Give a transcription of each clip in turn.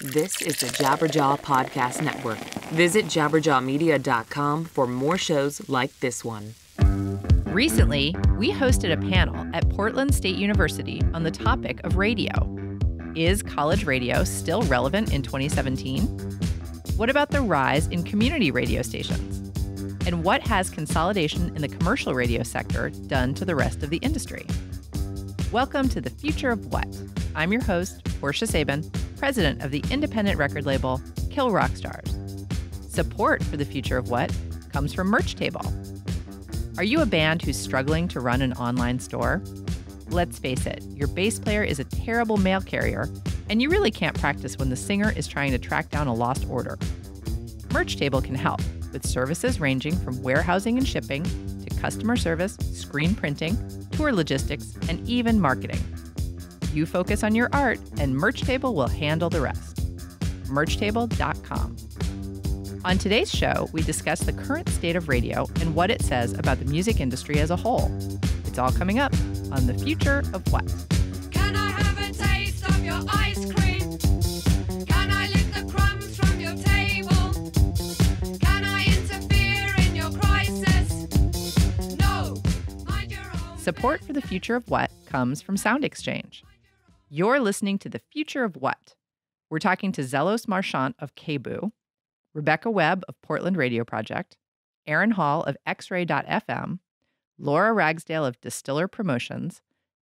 This is the Jabberjaw Podcast Network. Visit jabberjawmedia.com for more shows like this one. Recently, we hosted a panel at Portland State University on the topic of radio. Is college radio still relevant in 2017? What about the rise in community radio stations? And what has consolidation in the commercial radio sector done to the rest of the industry? Welcome to The Future of What? I'm your host, Portia Sabin, president of the independent record label Kill Rock Stars. Support for The Future of What comes from Merch Table. Are you a band who's struggling to run an online store? Let's face it, your bass player is a terrible mail carrier, and you really can't practice when the singer is trying to track down a lost order. Merch Table can help with services ranging from warehousing and shipping to customer service, screen printing, tour logistics, and even marketing. You focus on your art, and Merch Table will handle the rest. Merchtable.com. On today's show, we discuss the current state of radio and what it says about the music industry as a whole. It's all coming up on The Future of What? Can I have a taste of your ice cream? Can I lick the crumbs from your table? Can I interfere in your crisis? No. Mind your own. Support for The Future of What comes from Sound Exchange. You're listening to The Future of What? We're talking to Zelos Marchandt of KBOO, Rebecca Webb of Portland Radio Project, Aaron Hall of XRAY FM, Laura Ragsdale of Distiller Promotions,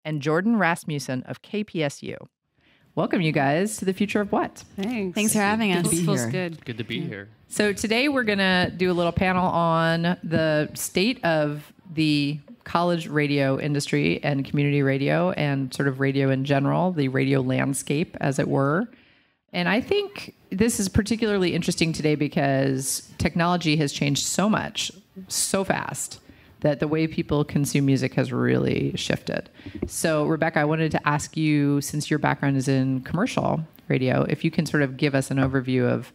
and Jordan Rasmussen of KPSU. Welcome, you guys, to The Future of What? Thanks for having us. This feels good. Good to be here. So today we're going to do a little panel on the state of the college radio industry and community radio and sort of radio in general, the radio landscape, as it were. And I think this is particularly interesting today because technology has changed so much, so fast, that the way people consume music has really shifted. So, Rebecca, I wanted to ask you, since your background is in commercial radio, if you can sort of give us an overview of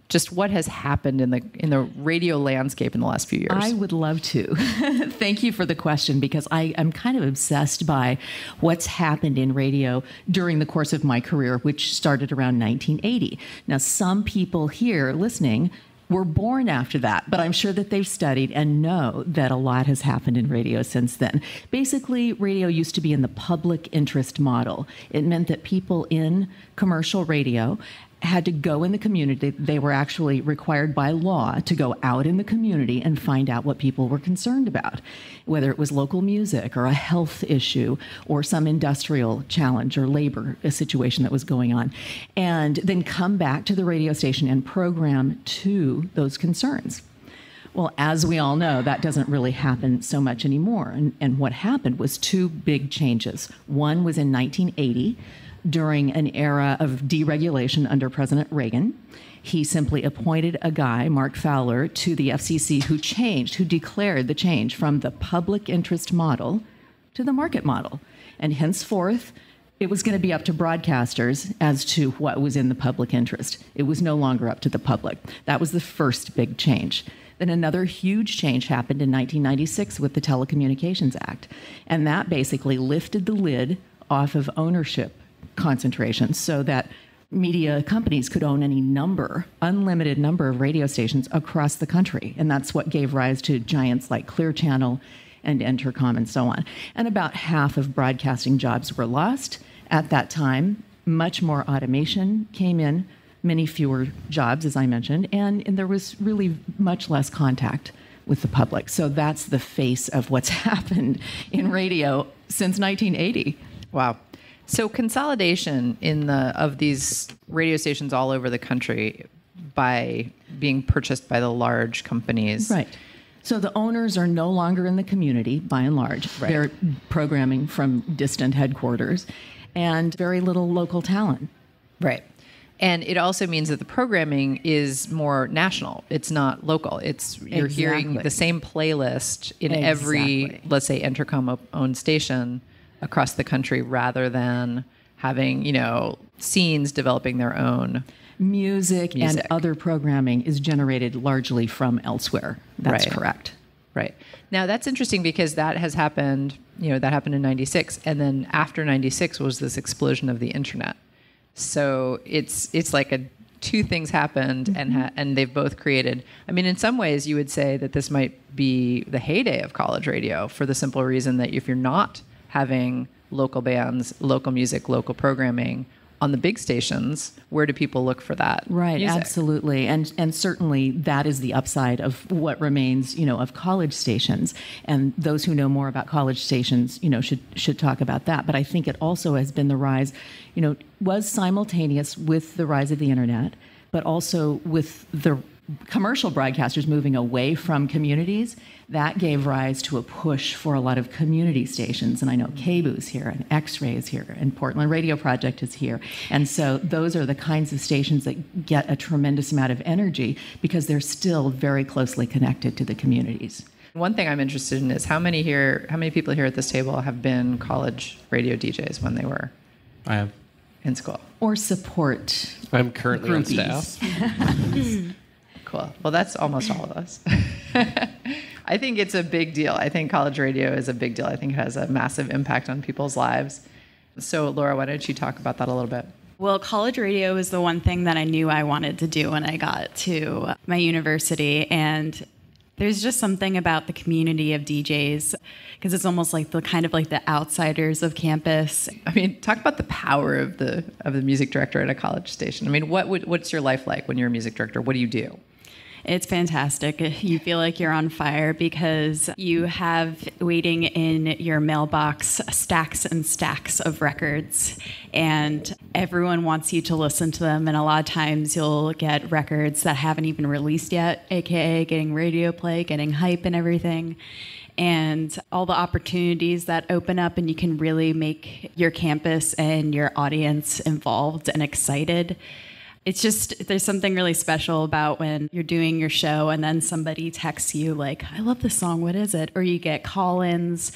just what has happened in the radio landscape in the last few years. I would love to. Thank you for the question, because I'm kind of obsessed by what's happened in radio during the course of my career, which started around 1980. Now, some people here listening were born after that, but I'm sure that they've studied and know that a lot has happened in radio since then. Basically, radio used to be in the public interest model. It meant that people in commercial radio had to go in the community. They were actually required by law to go out in the community and find out what people were concerned about, whether it was local music or a health issue or some industrial challenge or labor situation that was going on, and then come back to the radio station and program to those concerns. Well, as we all know, that doesn't really happen so much anymore. And what happened was two big changes. One was in 1980, during an era of deregulation under President Reagan. He simply appointed a guy, Mark Fowler, to the FCC who declared the change from the public interest model to the market model. And henceforth, it was going to be up to broadcasters as to what was in the public interest. It was no longer up to the public. That was the first big change. Then another huge change happened in 1996 with the Telecommunications Act. And that basically lifted the lid off of ownership concentration so that media companies could own any unlimited number of radio stations across the country. And that's what gave rise to giants like Clear Channel and Entercom and so on. And about half of broadcasting jobs were lost at that time. Much more automation came in, many fewer jobs, as I mentioned, and there was really much less contact with the public. So that's the face of what's happened in radio since 1980. Wow. So consolidation of these radio stations all over the country by being purchased by the large companies. Right. So the owners are no longer in the community, by and large. Right. They're programming from distant headquarters and very little local talent. Right. And it also means that the programming is more national. It's not local. You're hearing the same playlist in every, let's say, Entercom-owned station across the country, rather than having, scenes developing their own music. And other programming is generated largely from elsewhere. That's correct. Right. Now, that's interesting because that has happened, that happened in 96. And then after 96 was this explosion of the internet. So it's like two things happened, and they've both created. I mean, in some ways, you would say that this might be the heyday of college radio, for the simple reason that if you're not having local bands, local music, local programming on the big stations, where do people look for that? Right, music? Absolutely. And certainly that is the upside of what remains, of college stations. And those who know more about college stations, should talk about that. But I think it also has been the rise, was simultaneous with the rise of the internet, but also with the commercial broadcasters moving away from communities. That gave rise to a push for a lot of community stations. And I know KBOO is here, and XRAY is here, and Portland Radio Project is here. And so those are the kinds of stations that get a tremendous amount of energy because they're still very closely connected to the communities. One thing I'm interested in is how many people here at this table have been college radio DJs when they were I have. in school? Or support. I'm currently on staff. Cool. Well, that's almost all of us. I think it's a big deal. I think college radio is a big deal. I think it has a massive impact on people's lives. So, Laura, why don't you talk about that a little bit? Well, college radio was the one thing that I knew I wanted to do when I got to my university. And there's just something about the community of DJs, because it's almost like the outsiders of campus. I mean, talk about the power of the music director at a college station. I mean, what's your life like when you're a music director? What do you do? It's fantastic. You feel like you're on fire because you have waiting in your mailbox stacks and stacks of records, and everyone wants you to listen to them. And a lot of times you'll get records that haven't even released yet, aka getting radio play, getting hype and everything. And all the opportunities that open up, and you can really make your campus and your audience involved and excited. It's just, there's something really special about when you're doing your show and then somebody texts you like, I love this song, what is it? Or you get call-ins.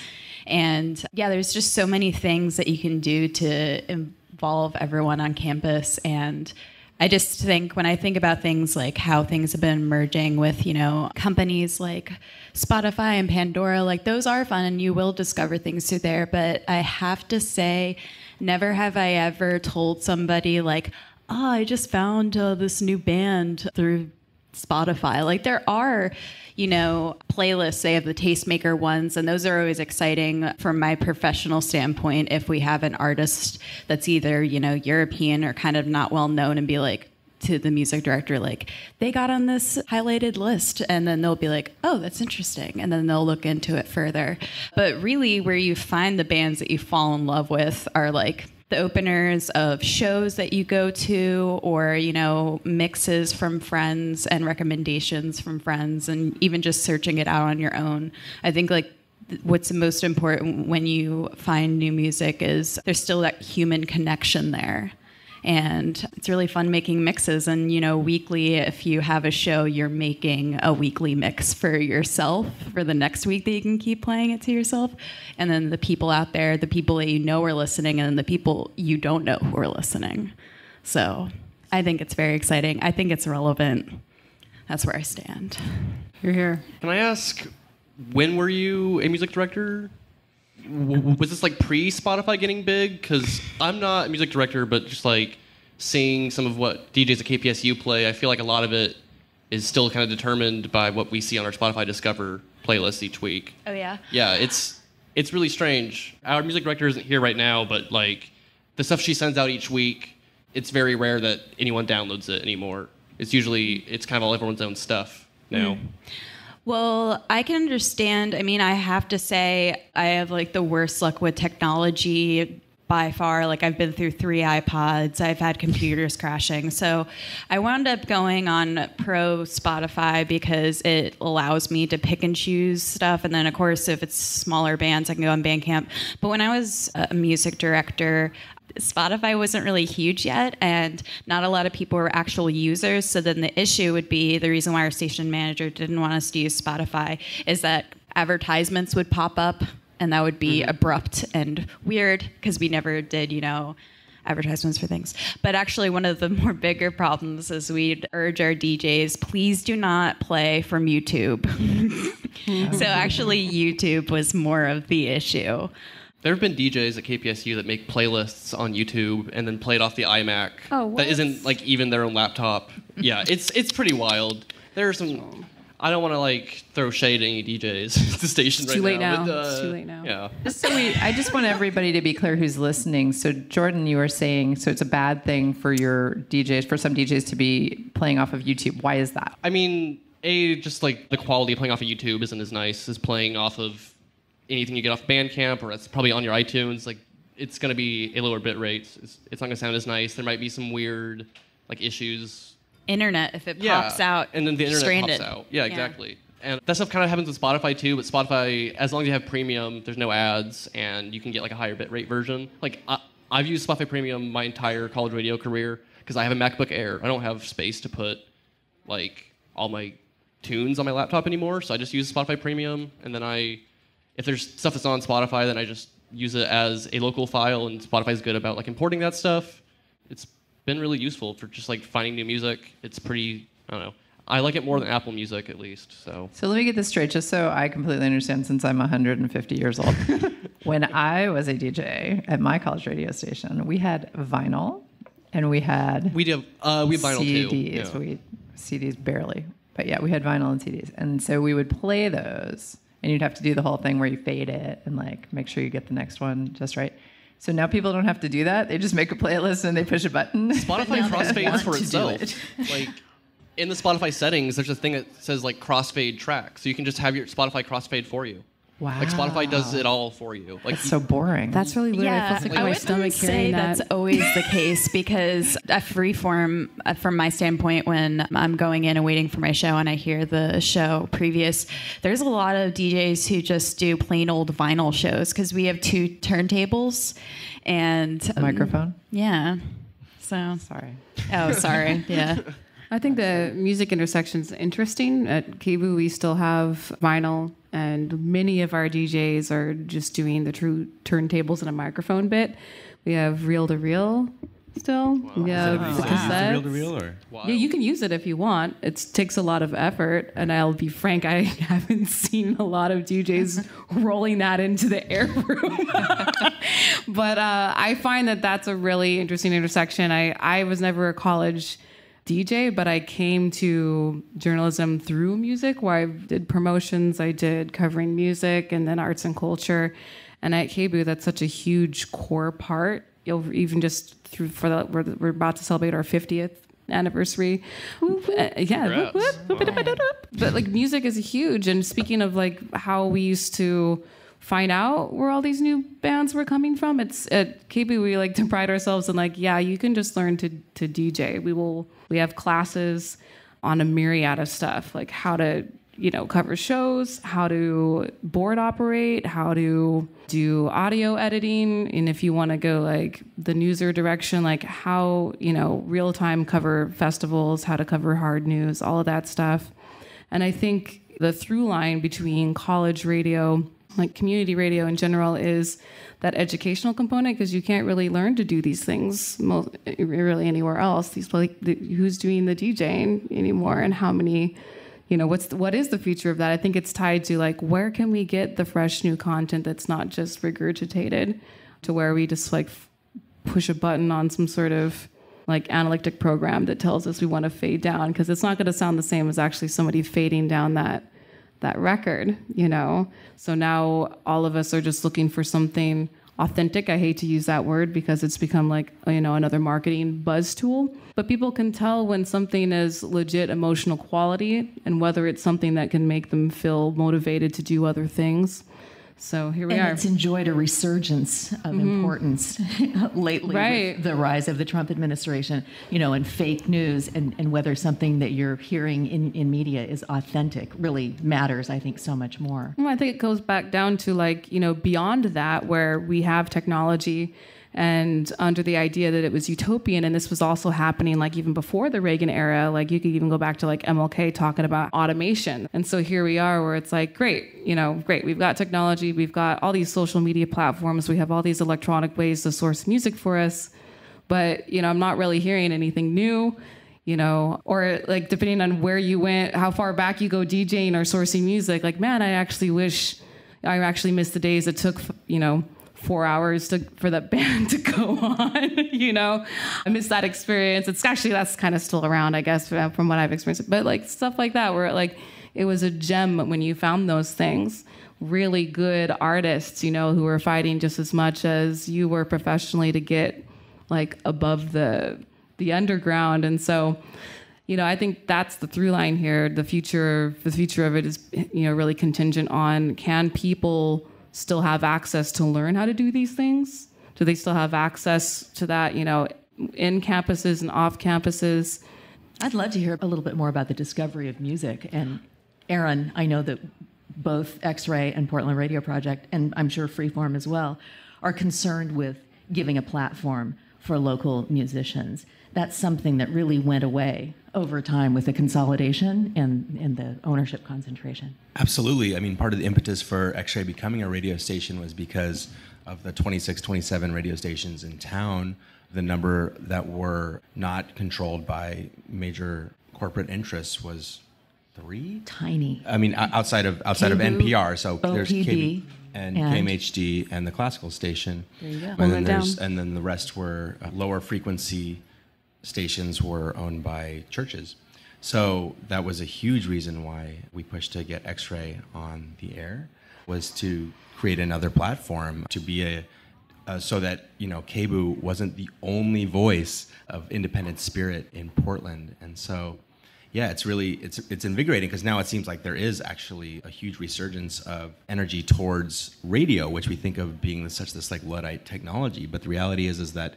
And yeah, there's just so many things that you can do to involve everyone on campus. And I just think, when I think about things like how things have been merging with, companies like Spotify and Pandora, like those are fun and you will discover things through there. But I have to say, never have I ever told somebody like, I just found this new band through Spotify. Like there are, playlists. They have the tastemaker ones, and those are always exciting from my professional standpoint. If we have an artist that's either, European or kind of not well known, and be like to the music director, like they got on this highlighted list, and then they'll be like, oh, that's interesting. And then they'll look into it further. But really where you find the bands that you fall in love with are like the openers of shows that you go to, or, mixes from friends and recommendations from friends, and even just searching it out on your own. I think like what's most important when you find new music is there's still that human connection there. And it's really fun making mixes. And, weekly, if you have a show, you're making a weekly mix for yourself for the next week that you can keep playing it to yourself. And then the people out there, the people that you know are listening, and then the people you don't know who are listening. So I think it's very exciting. I think it's relevant. That's where I stand. You're here. Can I ask, when were you a music director? Was this like pre-Spotify getting big? Because I'm not a music director, but just like seeing some of what DJs at KPSU play, I feel like a lot of it is still kind of determined by what we see on our Spotify Discover playlist each week. Oh, yeah? Yeah, it's really strange. Our music director isn't here right now, but like the stuff she sends out each week, it's very rare that anyone downloads it anymore. It's kind of all everyone's own stuff now. Mm. Well, I can understand. I mean, I have to say I have like the worst luck with technology by far. Like I've been through 3 iPods. I've had computers crashing. So I wound up going on Pro Spotify because it allows me to pick and choose stuff. And then, of course, if it's smaller bands, I can go on Bandcamp. But when I was a music director, Spotify wasn't really huge yet, and not a lot of people were actual users. So then the issue would be, the reason why our station manager didn't want us to use Spotify is that advertisements would pop up, and that would be abrupt and weird because we never did, advertisements for things. But actually, one of the more bigger problems is we'd urge our DJs, please do not play from YouTube. So actually, YouTube was more of the issue. There have been DJs at KPSU that make playlists on YouTube and then play it off the iMac. Oh, what? That isn't like even their own laptop. Yeah, it's pretty wild. There are some. I don't want to like throw shade at any DJs at the station It's right too late now. now. But, It's too late now. Yeah. So I just want everybody to be clear who's listening. So Jordan, you were saying, so it's a bad thing for your DJs, for some DJs to be playing off of YouTube. Why is that? I mean, just like the quality of playing off of YouTube isn't as nice as playing off of anything you get off Bandcamp, or it's probably on your iTunes. Like, it's going to be a lower bit rate. It's not going to sound as nice. There might be some weird like issues. Internet, if it pops out, and then the internet stranded. pops out. Yeah, exactly. And that stuff kind of happens with Spotify too, but Spotify, as long as you have premium, there's no ads, and you can get like a higher bitrate version. Like, I've used Spotify Premium my entire college radio career because I have a MacBook Air. I don't have space to put like all my tunes on my laptop anymore, so I just use Spotify Premium, and then if there's stuff that's on Spotify, then I just use it as a local file, and Spotify's good about like importing that stuff. It's been really useful for just like finding new music. It's pretty, I don't know. I like it more than Apple Music, at least. So let me get this straight, just so I completely understand, since I'm 150 years old. When I was a DJ at my college radio station, we had vinyl, and we had we have vinyl CDs. too. Yeah. CDs barely, but yeah, we had vinyl and CDs, and so we would play those, and you'd have to do the whole thing where you fade it and like make sure you get the next one just right. So now people don't have to do that; they just make a playlist and they push a button. Spotify crossfades for itself. Like, in the Spotify settings, there's a thing that says like crossfade track, so you can just have your Spotify crossfade for you. Wow! Like Spotify does it all for you. Like, it's so boring. That's really weird. Yeah, It feels like I my wouldn't stomach say hearing that. that's always the case, because a freeform, from my standpoint, when I'm going in and waiting for my show and I hear the show previous, there's a lot of DJs who just do plain old vinyl shows because we have 2 turntables and microphone. Yeah. So Sorry. Oh, sorry. Yeah. I think the music intersection's interesting. At KBOO, we still have vinyl, and many of our DJs are just doing the true turntables and a microphone bit. We have reel-to-reel still. We have the cassettes. Reel-to-reel, or? wow. Yeah, you can use it if you want. It takes a lot of effort, and I'll be frank, I haven't seen a lot of DJs rolling that into the air room. But I find that that's a really interesting intersection. I was never a college DJ, but I came to journalism through music, where I did promotions, I did covering music, and then arts and culture. And at KBOO, that's such a huge core part. Even just through we're about to celebrate our 50th anniversary. Yeah, but like music is huge. And speaking of like how we used to find out where all these new bands were coming from, it's at KBOO, we like to pride ourselves in like, yeah, you can just learn to DJ. We have classes on a myriad of stuff, like how to cover shows, how to board operate, how to do audio editing, and if you want to go like the newser direction, like how real time cover festivals, how to cover hard news, all of that stuff. And I think the through line between college radio, like community radio in general, is that educational component, because you can't really learn to do these things really anywhere else. Who's doing the DJing anymore, and how many, what is the future of that? I think it's tied to like, where can we get the fresh new content that's not just regurgitated, to where we just like push a button on some sort of like analytic program that tells us we want to fade down, because it's not going to sound the same as actually somebody fading down that record, So now all of us are just looking for something authentic. I hate to use that word because it's become like, another marketing buzz tool. But people can tell when something is legit emotional quality and whether it's something that can make them feel motivated to do other things. So here we are. It's enjoyed a resurgence of importance lately, Right. with the rise of the Trump administration, and fake news, and whether something that you're hearing in media is authentic really matters, I think, so much more. Well, I think it goes back down to like, beyond that, where we have technology and under the idea that it was utopian, and this was also happening like even before the Reagan era. Like you could even go back to like MLK talking about automation. And so here we are, where it's like, great, we've got technology, we've got all these social media platforms, we have all these electronic ways to source music for us, but I'm not really hearing anything new. Or like depending on where you went, how far back you go DJing or sourcing music, like, man, I actually missed the days it took, 4 hours for the band to go on, you know? I miss that experience. That's kind of still around, I guess, from what I've experienced. But like stuff like that, where like it was a gem when you found those things. Really good artists, you know, who were fighting just as much as you were professionally to get like above the underground. And so, you know, I think that's the through line here. The future of it is, you know, really contingent on, can people still have access to learn how to do these things? Do they still have access to that, you know, in campuses and off campuses? I'd love to hear a little bit more about the discovery of music. And Aaron, I know that both X-Ray and Portland Radio Project, and I'm sure Freeform as well, are concerned with giving a platform for local musicians. That's something that really went away over time with the consolidation and the ownership concentration. Absolutely. I mean, part of the impetus for X-Ray becoming a radio station was because of the 26, 27 radio stations in town, the number that were not controlled by major corporate interests was 3? Tiny. I mean, outside of NPR, so there's OPB, and KMHD and the classical station. There you go. And then the rest were lower frequency stations were owned by churches. So that was a huge reason why we pushed to get X-Ray on the air, was to create another platform to be so that, you know, KBOO wasn't the only voice of independent spirit in Portland. And so, yeah, it's invigorating, because now it seems like there is actually a huge resurgence of energy towards radio, which we think of being this like Luddite technology. But the reality is that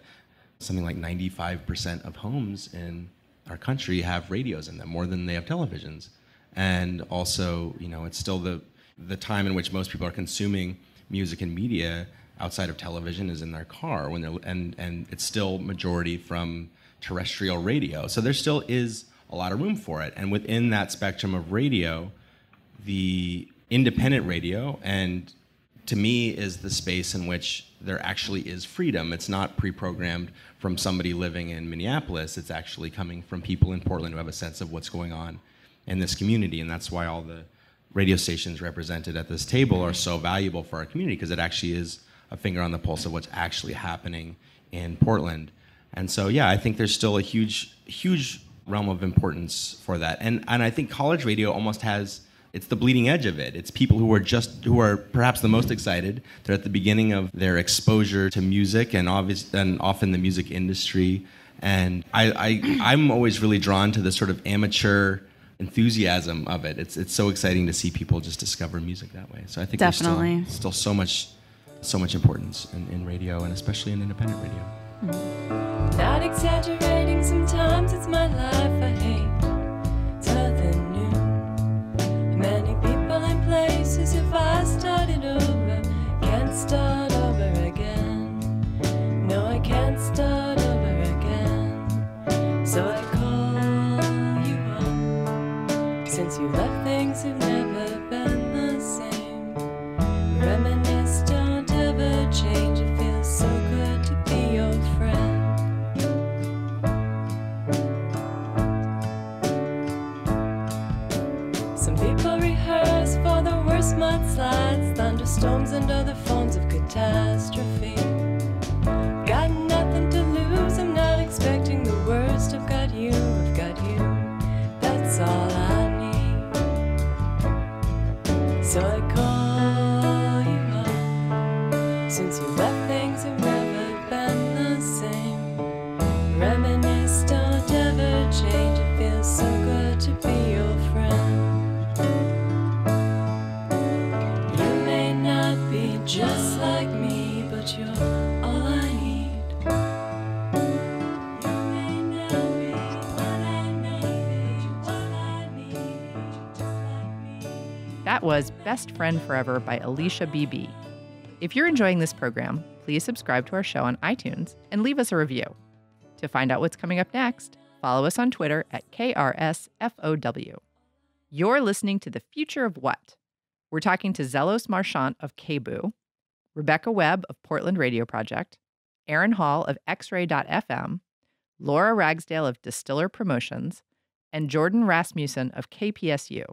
something like 95% of homes in our country have radios in them, more than they have televisions. And also, you know, it's still the time in which most people are consuming music and media outside of television is in their car when they're and it's still majority from terrestrial radio. So there still is a lot of room for it. And within that spectrum of radio, the independent radio, and to me, is the space in which there actually is freedom. It's not pre-programmed from somebody living in Minneapolis. It's actually coming from people in Portland who have a sense of what's going on in this community. And that's why all the radio stations represented at this table are so valuable for our community, because it actually is a finger on the pulse of what's actually happening in Portland. And so, yeah, I think there's still a huge realm of importance for that. And I think college radio almost has, it's the bleeding edge of it. It's people who are perhaps the most excited. They're at the beginning of their exposure to music and often the music industry. And I'm always really drawn to the sort of amateur enthusiasm of it. It's so exciting to see people just discover music that way. So I think Definitely. there's still so much importance in radio, and especially in independent radio. Not exaggerating, sometimes it's my life I hate. It's nothing new. Many people and places, if I started over, can't start over again. No, I can't start over again. So I call you up, since you left things have never been the same. Reminisce, don't ever change, it feels so good to be your friend. Some people rehearse for the worst mudslides, thunderstorms and other forms of catastrophe. Got nothing to lose, I'm not expecting the worst. I've got you, that's all I need. So I call you up, since you left things have never been the same. Reminisce, don't ever change, it feels so good to be your friend. You may not be just like me, but you're all I need. You may not be what I need, but you're all I need, just like me. That was Best Friend Forever by Alicia BB. If you're enjoying this program, please subscribe to our show on iTunes and leave us a review. To find out what's coming up next, follow us on Twitter at KRSFOW. You're listening to The Future of What? We're talking to Zelos Marchandt of KBOO, Rebecca Webb of Portland Radio Project, Aaron Hall of XRAY.FM, Laura Ragsdale of Distiller Promotions, and Jordan Rasmussen of KPSU.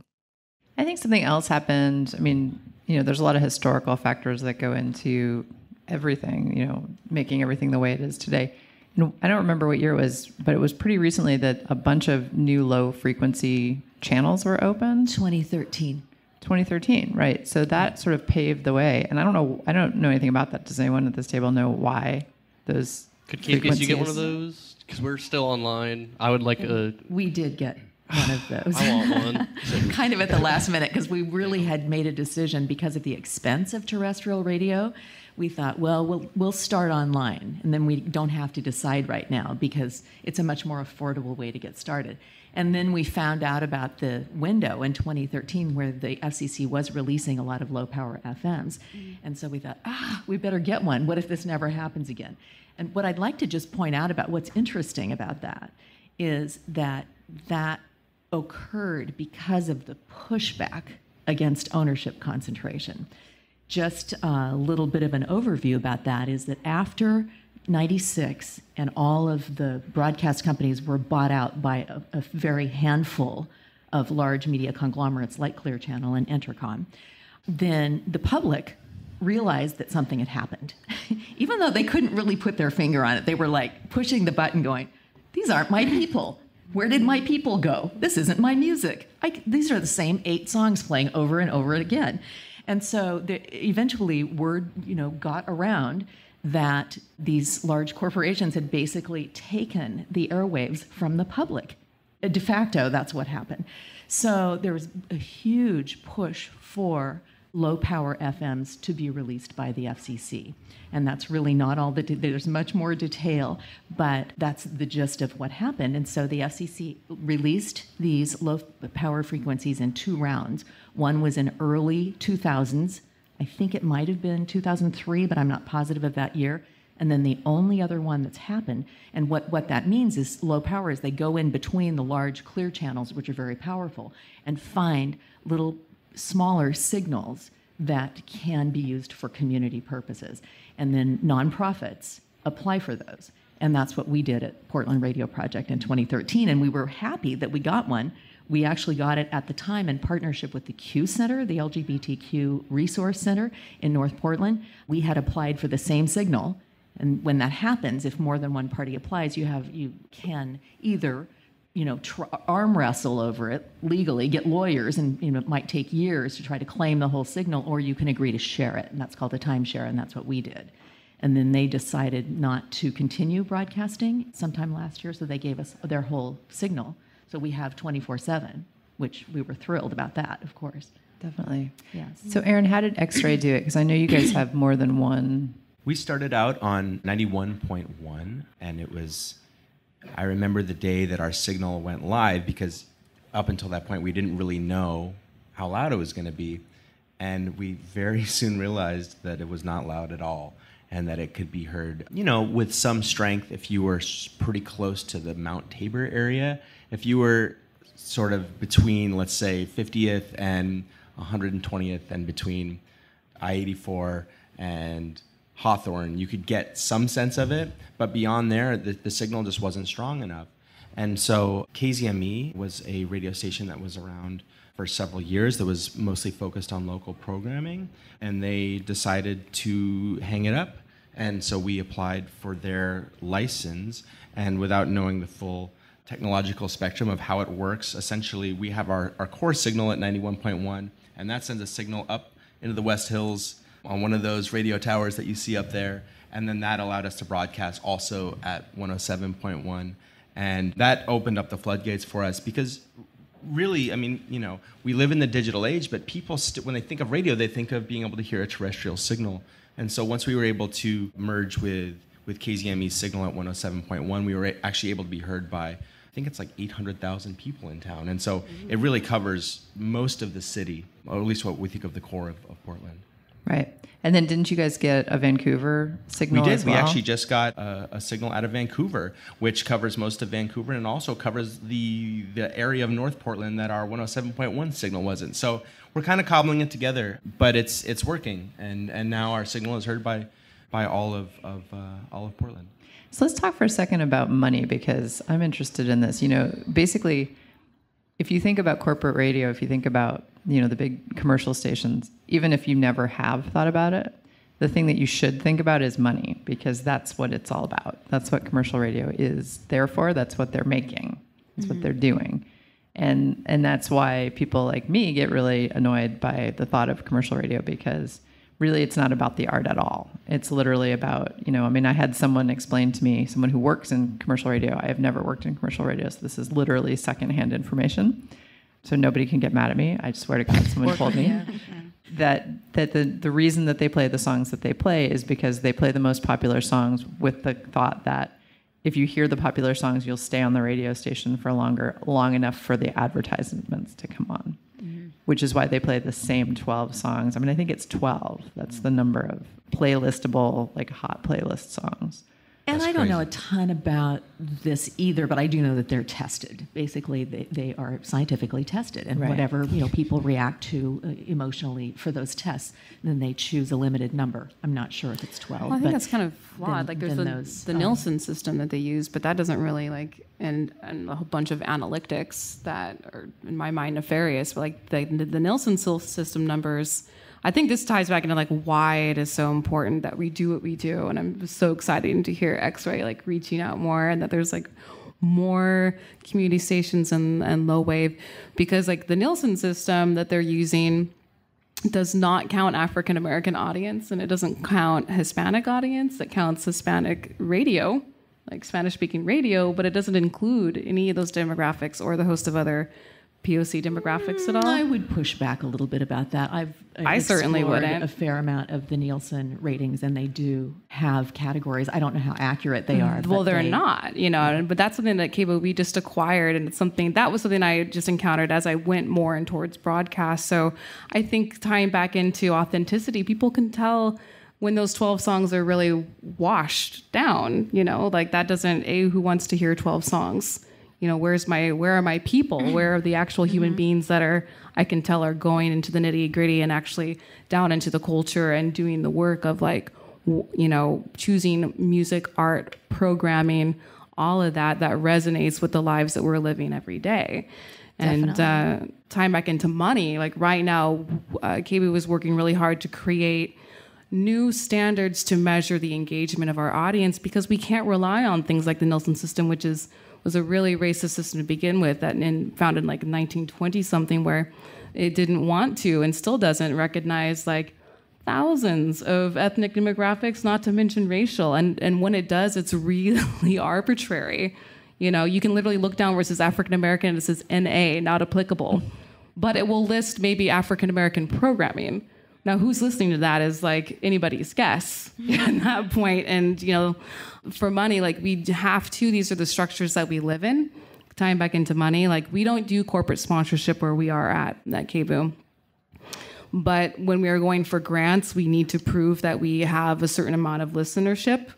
I think something else happened. I mean, there's a lot of historical factors that go into everything, making everything the way it is today. And I don't remember what year it was, but it was pretty recently that a bunch of new low frequency channels were opened. 2013, right? So that sort of paved the way. And I don't know anything about that. Does anyone at this table know why those? Could KPSU get one of those? Because we're still online. I would like a. We did get one of those. I want one. Kind of at the last minute, because we really had made a decision because of the expense of terrestrial radio. We thought, well, we'll start online, and then we don't have to decide right now because it's a much more affordable way to get started. And then we found out about the window in 2013 where the FCC was releasing a lot of low-power FMs. And so we thought, we better get one. What if this never happens again? And what I'd like to just point out about what's interesting about that is that occurred because of the pushback against ownership concentration. Just a little bit of an overview about that is that after 96 and all of the broadcast companies were bought out by a very handful of large media conglomerates like Clear Channel and Entercom, then the public realized that something had happened. Even though they couldn't really put their finger on it, they were like pushing the button going, these aren't my people. Where did my people go? This isn't my music. These are the same 8 songs playing over and over again. And so eventually word, got around that these large corporations had basically taken the airwaves from the public. De facto, that's what happened. So there was a huge push for low-power FMs to be released by the FCC. And that's really not all there's much more detail, but that's the gist of what happened. And so the FCC released these low-power frequencies in 2 rounds. One was in early 2000s. I think it might have been 2003, but I'm not positive of that year. And then the only other one that's happened, and what that means is low power is they go in between the large clear channels, which are very powerful, and find little smaller signals that can be used for community purposes. And then nonprofits apply for those. And that's what we did at Portland Radio Project in 2013. And we were happy that we got one. We actually got it at the time in partnership with the Q Center, the LGBTQ Resource Center in North Portland. We had applied for the same signal. And when that happens, if more than one party applies, you can either arm wrestle over it legally, get lawyers, and it might take years to try to claim the whole signal, or you can agree to share it, and that's called a timeshare, and that's what we did. And then they decided not to continue broadcasting sometime last year, so they gave us their whole signal. So we have 24/7, which we were thrilled about that, of course. Definitely. Yes. So Aaron, how did XRAY do it? Because I know you guys have more than one. We started out on 91.1, and it was, I remember the day that our signal went live, because up until that point we didn't really know how loud it was going to be. And we very soon realized that it was not loud at all, and that it could be heard, with some strength if you were pretty close to the Mount Tabor area. If you were sort of between, let's say, 50th and 120th, and between I-84 and Hawthorne, you could get some sense of it, but beyond there, the signal just wasn't strong enough. And so KZME was a radio station that was around for several years that was mostly focused on local programming, and they decided to hang it up. And so we applied for their license, and without knowing the full technological spectrum of how it works, essentially we have our core signal at 91.1, and that sends a signal up into the West Hills on one of those radio towers that you see up there, and then that allowed us to broadcast also at 107.1, and that opened up the floodgates for us, because really, we live in the digital age, but people when they think of radio, they think of being able to hear a terrestrial signal. And so once we were able to merge with KZME's signal at 107.1, we were actually able to be heard by, I think it's like 800,000 people in town, and so it really covers most of the city, or at least what we think of the core of Portland. Right. And then didn't you guys get a Vancouver signal? We did. As well? We actually just got a signal out of Vancouver, which covers most of Vancouver and also covers the area of North Portland that our 107.1 signal wasn't. So we're kind of cobbling it together, but it's working, and now our signal is heard by all of Portland. So let's talk for a second about money, because I'm interested in this. Basically, if you think about corporate radio, if you think about the big commercial stations, even if you never have thought about it, the thing that you should think about is money, because that's what it's all about. That's what commercial radio is there for. That's what they're making. That's what they're doing. And that's why people like me get really annoyed by the thought of commercial radio, because really it's not about the art at all. It's literally about, I had someone explain to me, someone who works in commercial radio. I have never worked in commercial radio, so this is literally secondhand information. So nobody can get mad at me. I swear to God, someone told me that the reason that they play the songs that they play is because they play the most popular songs with the thought that if you hear the popular songs, you'll stay on the radio station for long enough for the advertisements to come on, which is why they play the same 12 songs. I think it's 12. That's the number of playlistable, like hot playlist songs. And I don't know a ton about this either, but I do know that they're tested. Basically, they are scientifically tested, and whatever people react to emotionally for those tests, then they choose a limited number. I'm not sure if it's 12. Well, I think that's kind of flawed. There's the Nielsen system that they use, but that doesn't really and a whole bunch of analytics that are in my mind nefarious. But the Nielsen system numbers. I think this ties back into why it is so important that we do what we do, and I'm so excited to hear X-Ray reaching out more, and that there's more community stations and low wave, because the Nielsen system that they're using does not count African American audience, and it doesn't count Hispanic audience. It counts Hispanic radio, Spanish speaking radio, but it doesn't include any of those demographics or the host of other POC demographics at all. I would push back a little bit about that. I certainly wouldn't. A fair amount of the Nielsen ratings, and they do have categories. I don't know how accurate they are. Well, they're not, but that's something that KBOO just acquired, and that was something I just encountered as I went more in towards broadcast. So I think tying back into authenticity, people can tell when those 12 songs are really washed down, that doesn't, who wants to hear 12 songs? Where are my people? Where are the actual human beings that I can tell are going into the nitty gritty and actually down into the culture and doing the work of choosing music, art, programming, all of that resonates with the lives that we're living every day. Definitely. And tying back into money, right now, KBOO is working really hard to create new standards to measure the engagement of our audience, because we can't rely on things like the Nielsen system, which was a really racist system to begin with, and founded in 1920 something, where it didn't want to and still doesn't recognize thousands of ethnic demographics, not to mention racial. And when it does, it's really arbitrary. You can literally look down where it says African American and it says NA, not applicable, but it will list maybe African American programming. Now, who's listening to that is anybody's guess at that point. And, for money, we have to, these are the structures that we live in. Tying back into money, we don't do corporate sponsorship where we are at KBOO. But when we are going for grants, we need to prove that we have a certain amount of listenership,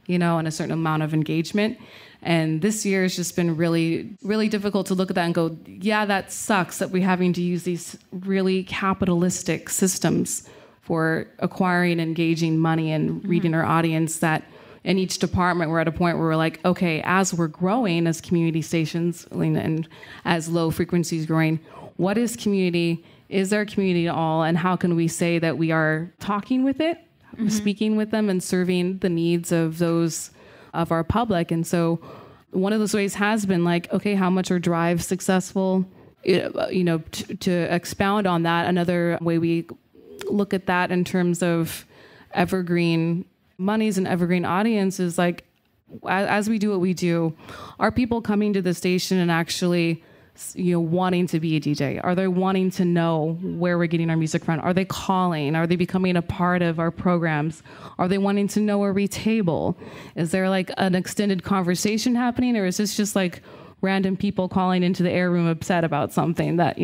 and a certain amount of engagement. And this year has just been really, really difficult to look at that and go, yeah, that sucks that we're having to use these really capitalistic systems for acquiring and engaging money and reading our audience, that in each department we're at a point where we're okay, as we're growing as community stations and as low frequencies growing, what is community? Is there a community at all? And how can we say that we are talking with it, speaking with them, and serving the needs of those of our public? And so one of those ways has been okay, how much are drives successful? To expound on that, another way we look at that in terms of evergreen monies and evergreen audiences, as we do what we do, are people coming to the station and actually wanting to be a DJ? Are they wanting to know where we're getting our music from? Are they calling? Are they becoming a part of our programs? Are they wanting to know where we table? Is there an extended conversation happening, or is this just random people calling into the air room upset about something that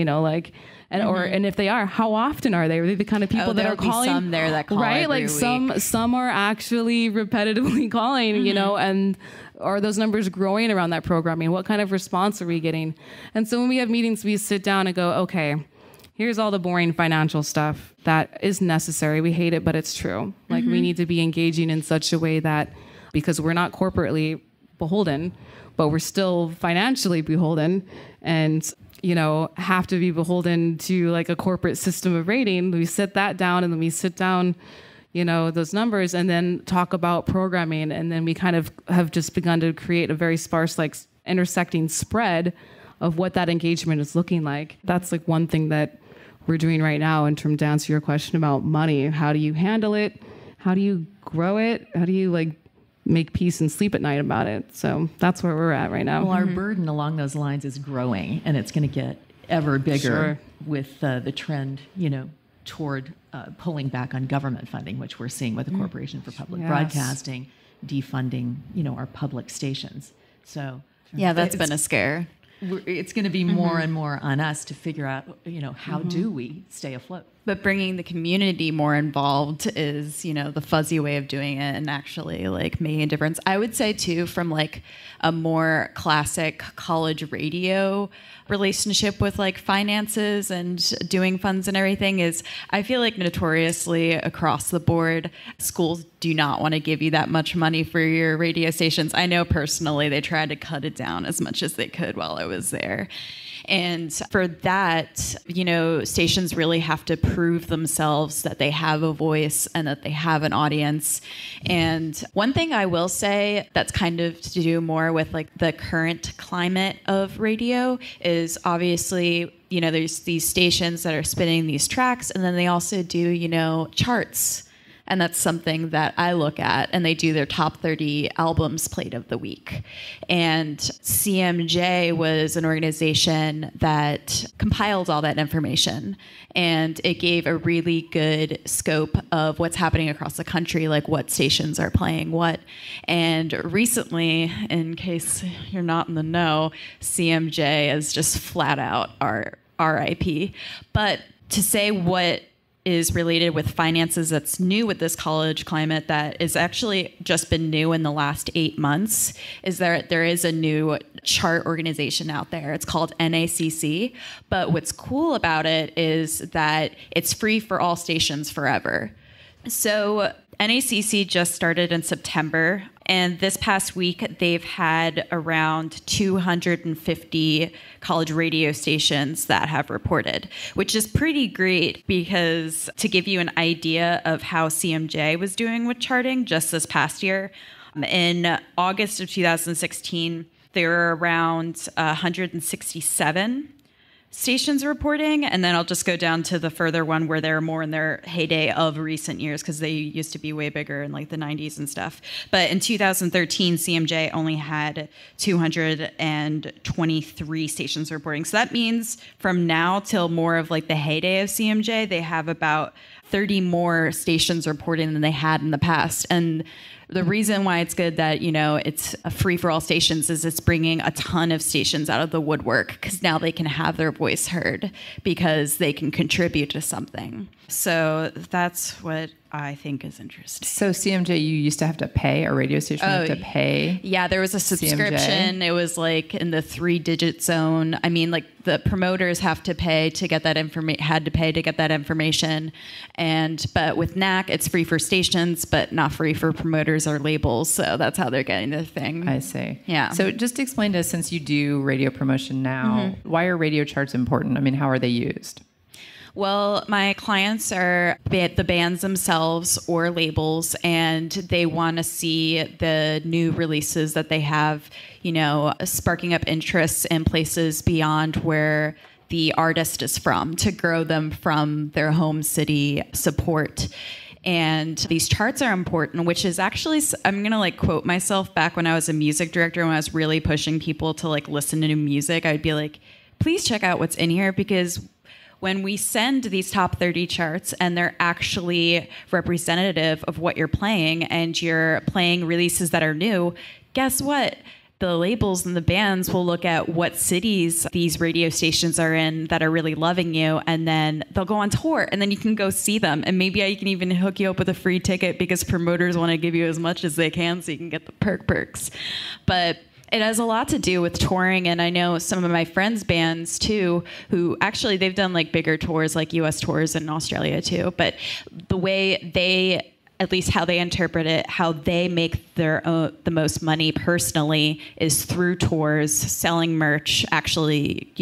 and if they are, how often are they? Are they the kind of people that are calling? Some there that call right, every week. Some are actually repetitively calling, and are those numbers growing around that programming? What kind of response are we getting? And so when we have meetings, we sit down and go, okay, here's all the boring financial stuff that is necessary. We hate it, but it's true. We need to be engaging in such a way that, because we're not corporately beholden, but we're still financially beholden, and have to be beholden to a corporate system of rating. We sit that down, and then we sit down, those numbers, and then talk about programming. And then we kind of have just begun to create a very sparse, like intersecting spread of what that engagement is looking like. That's like one thing that we're doing right now in terms to answer your question about money. How do you handle it? How do you grow it? How do you like make peace and sleep at night about it? So that's where we're at right now. Well, our burden along those lines is growing, and it's going to get ever bigger with the trend, toward pulling back on government funding, which we're seeing with the Corporation for Public Broadcasting, defunding, our public stations. So yeah, that's been a scare. It's going to be more and more on us to figure out, how do we stay afloat? But bringing the community more involved is, the fuzzy way of doing it and actually like making a difference. I would say too, from like a more classic college radio relationship with like finances and doing funds and everything is, I feel like notoriously across the board, schools do not want to give you that much money for your radio stations. I know personally they tried to cut it down as much as they could while I was there. And for that, stations really have to prove themselves that they have a voice and that they have an audience. And one thing I will say that's kind of to do more with like the current climate of radio is obviously, there's these stations that are spinning these tracks, and then they also do, charts. And that's something that I look at, and they do their top 30 albums played of the week. And CMJ was an organization that compiled all that information, and it gave a really good scope of what's happening across the country, like what stations are playing what. And recently, in case you're not in the know, CMJ is just flat out our RIP. But to say what is related with finances that's new with this college climate that is actually just been new in the last 8 months is there is a new chart organization out there. It's called NACC. But what's cool about it is that it's free for all stations forever. So NACC just started in September, and this past week they've had around 250 college radio stations that have reported, which is pretty great because to give you an idea of how CMJ was doing with charting just this past year, in August of 2016, there were around 167 stations reporting, and then I'll just go down to the further one where they're more in their heyday of recent years because they used to be way bigger in like the 90s and stuff. But in 2013, CMJ only had 223 stations reporting. So that means from now till more of like the heyday of CMJ, they have about 30 more stations reporting than they had in the past. And the reason why it's good that, it's a free for all stations is it's bringing a ton of stations out of the woodwork because now they can have their voice heard because they can contribute to something. So that's what I think is interesting. So CMJ, you used to have to pay, a radio station had to pay? Yeah, there was a subscription. CMJ. It was like in the 3-digit zone. I mean, like the promoters have to pay to get that information. But with NAC, it's free for stations, but not free for promoters or labels. So that's how they're getting the thing. I see. Yeah. So just explain to us, since you do radio promotion now, why are radio charts important? I mean, how are they used? Well, my clients are the bands themselves or labels, and they want to see the new releases that they have, sparking up interests in places beyond where the artist is from to grow them from their home city support. And these charts are important, which is actually, I'm going to like quote myself back when I was a music director, when I was really pushing people to like listen to new music. I'd be like, please check out what's in here, because when we send these top 30 charts and they're actually representative of what you're playing and you're playing releases that are new, guess what? The labels and the bands will look at what cities these radio stations are in that are really loving you, and then they'll go on tour, and then you can go see them. And maybe I can even hook you up with a free ticket because promoters want to give you as much as they can so you can get the perks. But it has a lot to do with touring, and I know some of my friends' bands too, who actually they've done like bigger tours, like U.S. tours in Australia too. But the way they, at least how they interpret it, how they make their the most money personally is through tours, selling merch, actually,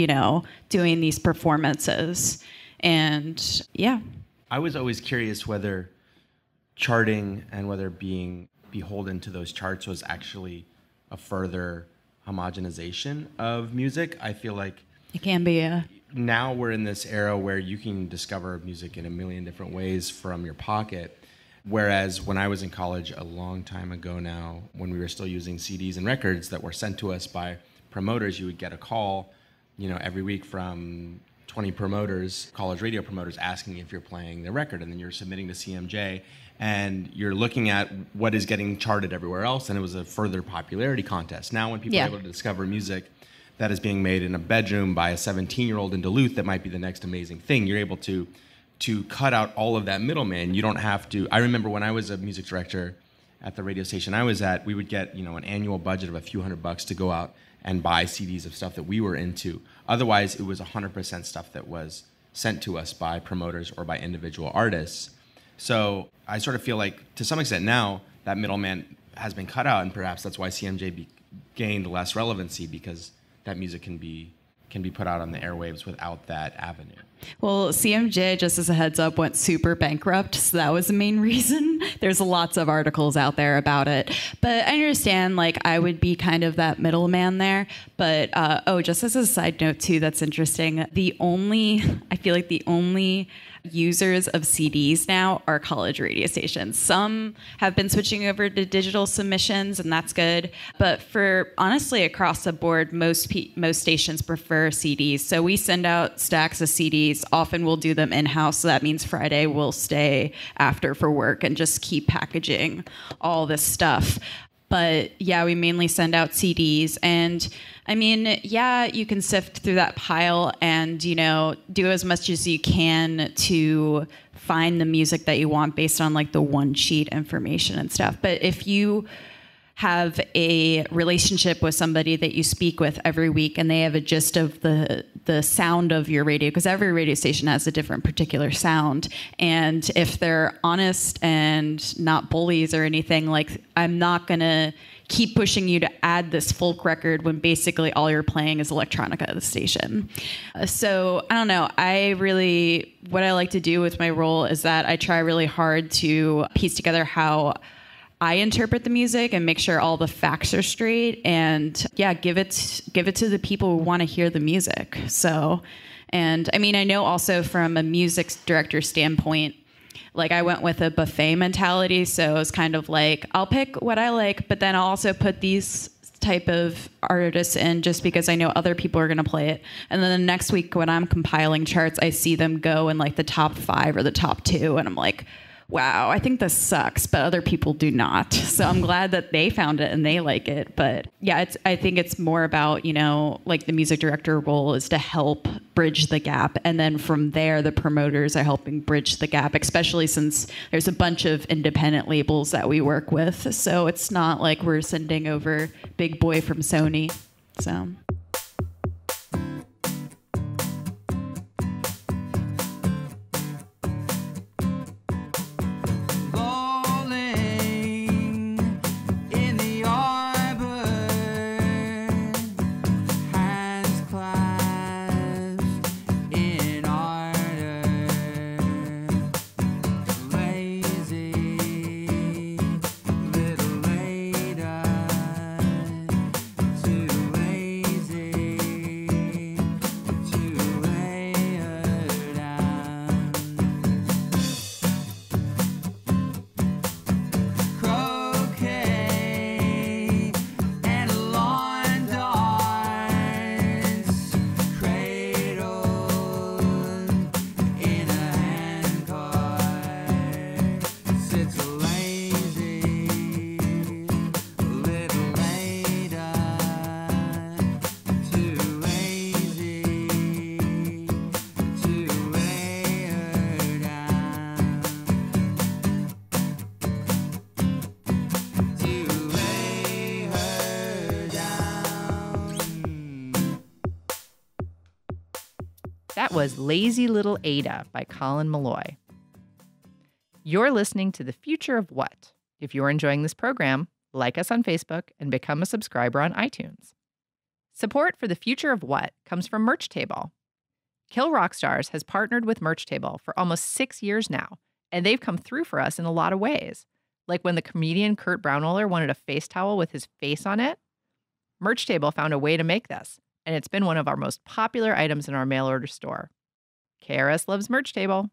doing these performances, and yeah. I was always curious whether charting and whether being beholden to those charts was actually a further homogenization of music. I feel like It can be, yeah. now we're in this era where you can discover music in a million different ways from your pocket. Whereas when I was in college a long time ago now, when we were still using CDs and records that were sent to us by promoters, you would get a call, every week from 20 promoters, college radio promoters, asking if you're playing their record, and then you're submitting to CMJ, and you're looking at what is getting charted everywhere else, and it was a further popularity contest. Now when people are able to discover music that is being made in a bedroom by a 17-year-old in Duluth that might be the next amazing thing, you're able to cut out all of that middleman. You don't have to. I remember when I was a music director at the radio station I was at, we would get an annual budget of a few $100 to go out and buy CDs of stuff that we were into. Otherwise, it was 100% stuff that was sent to us by promoters or by individual artists. So I sort of feel like, to some extent now, that middleman has been cut out, and perhaps that's why CMJ gained less relevancy, because that music can be put out on the airwaves without that avenue. Well, CMJ, just as a heads up, went super bankrupt, so that was the main reason. There's lots of articles out there about it. But I understand, I would be kind of that middleman there. But, just as a side note, too, that's interesting, I feel like the only users of CDs now are college radio stations. Some have been switching over to digital submissions, and that's good. But for honestly across the board, most stations prefer CDs. So we send out stacks of CDs. Often we'll do them in-house. So that means Friday we'll stay after for work and just keep packaging all this stuff. But yeah, we mainly send out CDs. And I mean, yeah, you can sift through that pile and, do as much as you can to find the music that you want based on the one sheet information and stuff. But if you have a relationship with somebody that you speak with every week and they have a gist of the sound of your radio, because every radio station has a different particular sound, and if they're honest and not bullies or anything, I'm not gonna keep pushing you to add this folk record when basically all you're playing is electronica at the station. So I don't know, what I like to do with my role is that I try really hard to piece together how I interpret the music and make sure all the facts are straight, and give it to the people who want to hear the music. So, and I mean, I know also from a music director standpoint, I went with a buffet mentality. So it was kind of I'll pick what I like, but then I'll also put these type of artists in just because I know other people are going to play it. And then the next week when I'm compiling charts, I see them go in the top 5 or the top 2, and I'm like, wow, I think this sucks, but other people do not. So I'm glad that they found it and they like it. But yeah, I think it's more about, the music director role is to help bridge the gap. And then from there, the promoters are helping bridge the gap, especially since there's a bunch of independent labels that we work with. So it's not like we're sending over Big Boy from Sony. So... That was Lazy Little Ada by Colin Malloy. You're listening to The Future of What? If you're enjoying this program, like us on Facebook and become a subscriber on iTunes. Support for The Future of What comes from Merch Table. Kill Rock Stars has partnered with Merch Table for almost 6 years now, And they've come through for us in a lot of ways. Like when the comedian Kurt Braunohler wanted a face towel with his face on it, Merch Table found a way to make this, and it's been one of our most popular items in our mail order store. KRS loves Merch Table.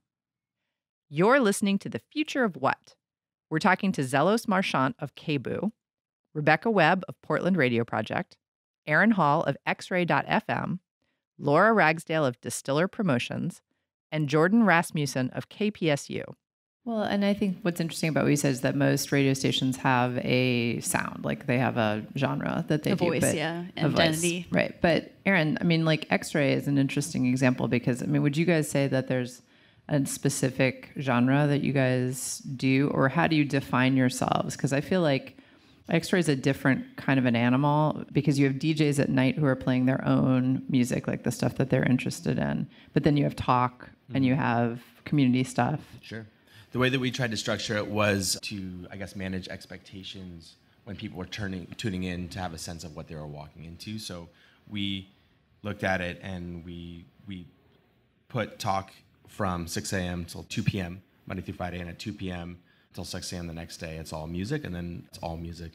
You're listening to The Future of What? We're talking to Zelos Marchandt of KBOO, Rebecca Webb of Portland Radio Project, Aaron Hall of XRAY.FM, Laura Ragsdale of Distiller Promotions, and Jordan Rasmussen of KPSU. Well, and I think what's interesting about what you said is that most radio stations have a sound, like they have a genre that they do. A voice, yeah, identity. Right. But Aaron, I mean, like X-Ray is an interesting example because, I mean, would you guys say that there's a specific genre that you guys do, or how do you define yourselves? Because I feel like X-Ray is a different kind of an animal because you have DJs at night who are playing their own music, like the stuff that they're interested in. But then you have talk and you have community stuff. Sure. The way that we tried to structure it was to, I guess, manage expectations when people were tuning in to have a sense of what they were walking into. So we looked at it and we put talk from 6 a.m. till 2 p.m., Monday through Friday, and at 2 p.m. till 6 a.m. the next day, it's all music, and then it's all music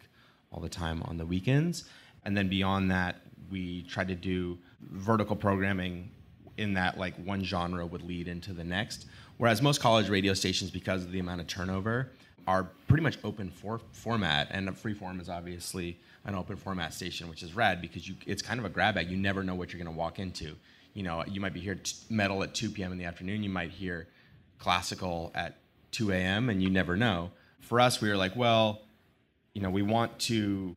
all the time on the weekends. And then beyond that, we tried to do vertical programming in that like one genre would lead into the next. Whereas most college radio stations, because of the amount of turnover, are pretty much open format, and Freeform is obviously an open format station, which is rad because it's kind of a grab bag. You never know what you're going to walk into. You know, you might be hearing metal at 2 p.m. in the afternoon. You might hear classical at 2 a.m. and you never know. For us, we were like, well, you know, we want to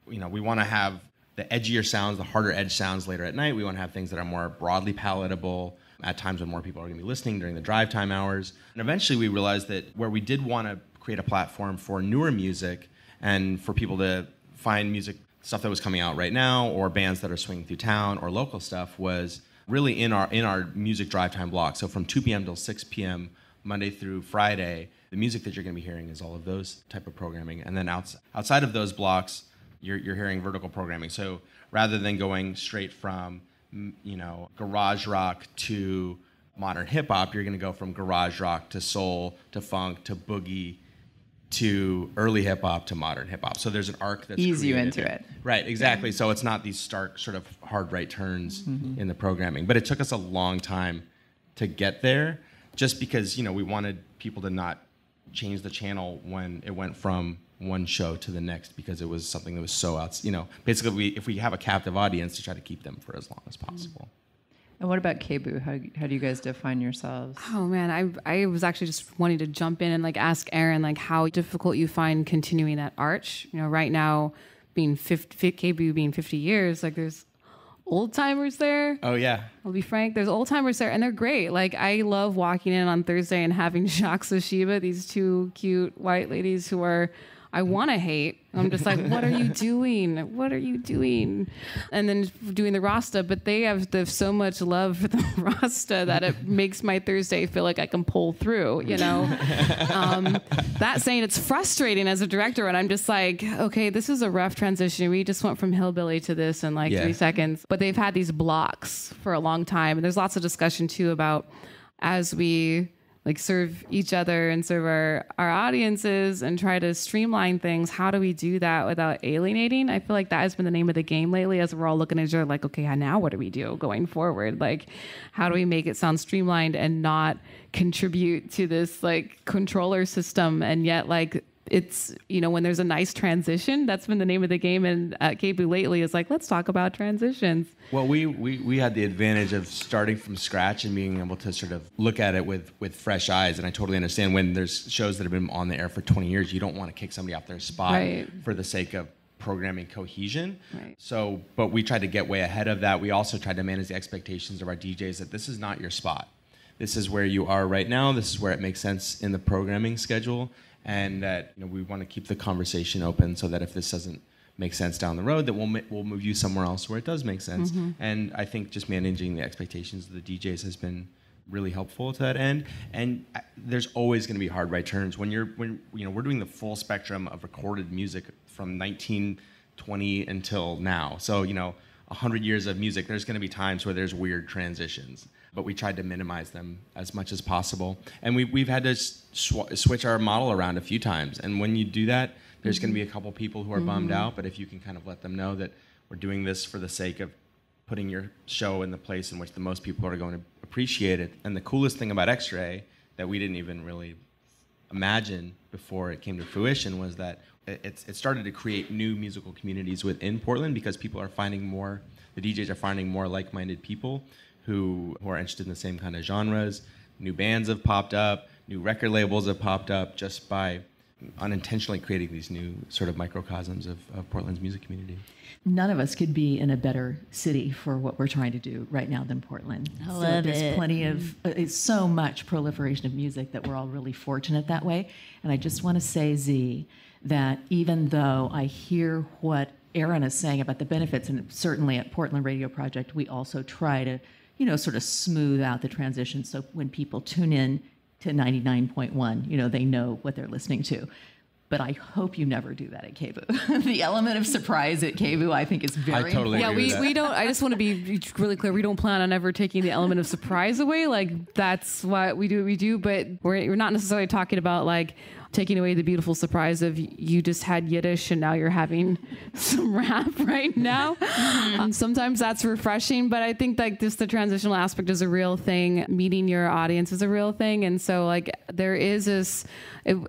have the edgier sounds, the harder edge sounds later at night. We want to have things that are more broadly palatable at times when more people are going to be listening during the drive time hours. And eventually we realized that where we did want to create a platform for newer music and for people to find music, stuff that was coming out right now, or bands that are swinging through town, or local stuff, was really in our music drive time block. So from 2 p.m. till 6 p.m. Monday through Friday, the music that you're going to be hearing is all of those type of programming. And then outside of those blocks, you're hearing vertical programming. So rather than going straight from, you know, garage rock to modern hip hop, you're going to go from garage rock to soul to funk to boogie to early hip hop to modern hip hop. So there's an arc that's ease you created. into it. Right, exactly. So it's not these stark sort of hard right turns in the programming. But it took us a long time to get there, just because, you know, we wanted people to not change the channel when it went from one show to the next, because it was something that was so out. You know, basically, if we have a captive audience, to try to keep them for as long as possible. And what about KBOO? How do you guys define yourselves? Oh man, I was actually just wanting to jump in and like ask Aaron like how difficult you find continuing that arch. You know, right now being KBOO being 50 years, like there's old timers there. Oh yeah. I'll be frank, there's old timers there and they're great. Like I love walking in on Thursday and having Shaksa Shiba, these two cute white ladies who are I want to hate. I'm just like, what are you doing? What are you doing? And then doing the Rasta, but they have so much love for the Rasta that it makes my Thursday feel like I can pull through, you know? That saying, it's frustrating as a director, and I'm just like, okay, this is a rough transition. We just went from hillbilly to this in like 3 seconds. But they've had these blocks for a long time. And there's lots of discussion too about as we like serve each other and serve our audiences and try to streamline things. How do we do that without alienating? I feel like that has been the name of the game lately as we're all looking at each other like, okay, now what do we do going forward? Like, how do we make it sound streamlined and not contribute to this like controller system? And yet like, it's, you know, when there's a nice transition, that's been the name of the game. And at KBOO lately is like, let's talk about transitions. Well, we had the advantage of starting from scratch and being able to sort of look at it with fresh eyes. And I totally understand when there's shows that have been on the air for 20 years, you don't want to kick somebody off their spot for the sake of programming cohesion. Right. So, but we tried to get way ahead of that. We also tried to manage the expectations of our DJs that this is not your spot. This is where you are right now. This is where it makes sense in the programming schedule. And that, you know, we want to keep the conversation open so that if this doesn't make sense down the road, that we'll move you somewhere else where it does make sense. And I think just managing the expectations of the DJs has been really helpful to that end. And there's always going to be hard right turns when you know, we're doing the full spectrum of recorded music from 1920 until now. So, you know, 100 years of music, there's going to be times where there's weird transitions, but we tried to minimize them as much as possible. And we've had to switch our model around a few times. And when you do that, there's going to be a couple people who are bummed out, but if you can kind of let them know that we're doing this for the sake of putting your show in the place in which the most people are going to appreciate it. And the coolest thing about XRAY that we didn't even really imagine before it came to fruition was that it started to create new musical communities within Portland, because people are finding more, the DJs are finding more like-minded people who are interested in the same kind of genres. New bands have popped up, new record labels have popped up just by unintentionally creating these new sort of microcosms of Portland's music community. None of us could be in a better city for what we're trying to do right now than Portland. I love there's it. plenty of, it's so much proliferation of music that we're all really fortunate that way. And I just want to say, Z, that even though I hear what Aaron is saying about the benefits, and certainly at Portland Radio Project, we also try to, sort of smooth out the transition. So when people tune in to 99.1, they know what they're listening to. But I hope you never do that at KBOO. The element of surprise at KBOO, I think, is very totally important. agree with that. we don't. I just want to be really clear. We don't plan on ever taking the element of surprise away. Like, that's what we do. But we're not necessarily talking about like taking away the beautiful surprise of you just had Yiddish and now you're having some rap right now. Sometimes that's refreshing, but I think like just the transitional aspect is a real thing. Meeting your audience is a real thing. And so like there is this,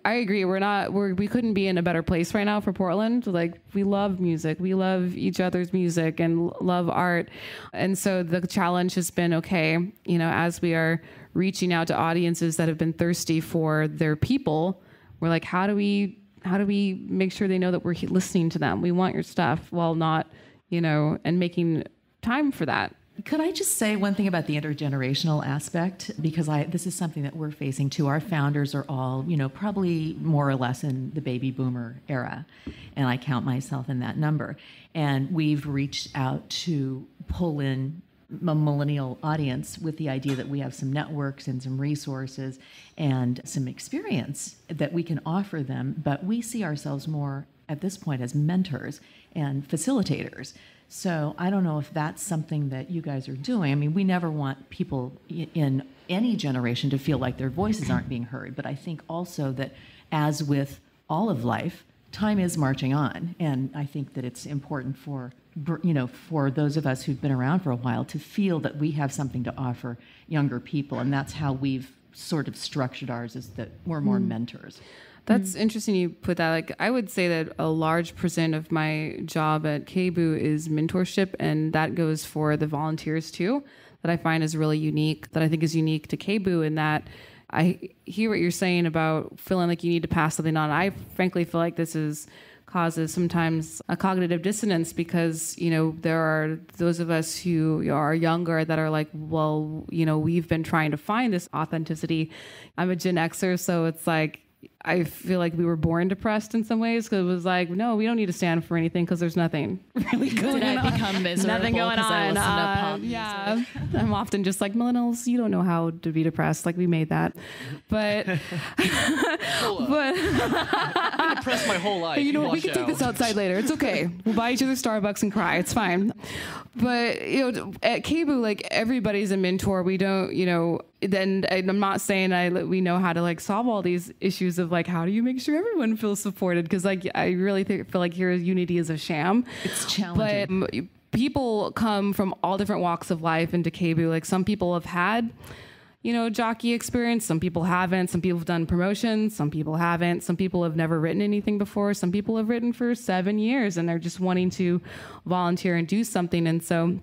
I agree. We couldn't be in a better place right now for Portland. Like, we love music. We love each other's music and love art. And so the challenge has been, okay, as we are reaching out to audiences that have been thirsty for their people, we're like, how do we make sure they know that we're listening to them? We want your stuff, while not, and making time for that. Could I just say one thing about the intergenerational aspect? Because this is something that we're facing too. Our founders are all, probably more or less in the baby boomer era. And I count myself in that number. And we've reached out to pull in a millennial audience with the idea that we have some networks and some resources and some experience that we can offer them. But we see ourselves more at this point as mentors and facilitators. So I don't know if that's something that you guys are doing. I mean, we never want people in any generation to feel like their voices aren't being heard. But I think also that, as with all of life, time is marching on. And I think that it's important for those of us who've been around for a while to feel that we have something to offer younger people. And that's how we've sort of structured ours, is that we're more mentors. That's interesting you put that. Like, I would say that a large percent of my job at KBOO is mentorship, and that goes for the volunteers too, that I find is really unique, that I think is unique to KBOO, in that I hear what you're saying about feeling like you need to pass something on. I frankly feel like this causes sometimes a cognitive dissonance, because, there are those of us who are younger that are like, well, we've been trying to find this authenticity. I'm a Gen Xer, so it's like, I feel like we were born depressed in some ways, because it was like, no, we don't need to stand for anything because there's nothing really going on. Did I become miserable? Nothing going on. I listen to pop yeah, music? I'm often just like, millennials, you don't know how to be depressed. Like, we made that, but I've been depressed my whole life. you know what? We watch can take out. this outside later. It's okay. We'll buy each other Starbucks and cry. It's fine. But at KBOO, like, everybody's a mentor. We don't, then I'm not saying we know how to like solve all these issues of like, how do you make sure everyone feels supported? Because like, I really feel like here unity is a sham. It's challenging. But people come from all different walks of life into KBOO. Like, some people have had, jockey experience. Some people haven't. Some people have done promotions. Some people haven't. Some people have never written anything before. Some people have written for 7 years and they're just wanting to volunteer and do something. And so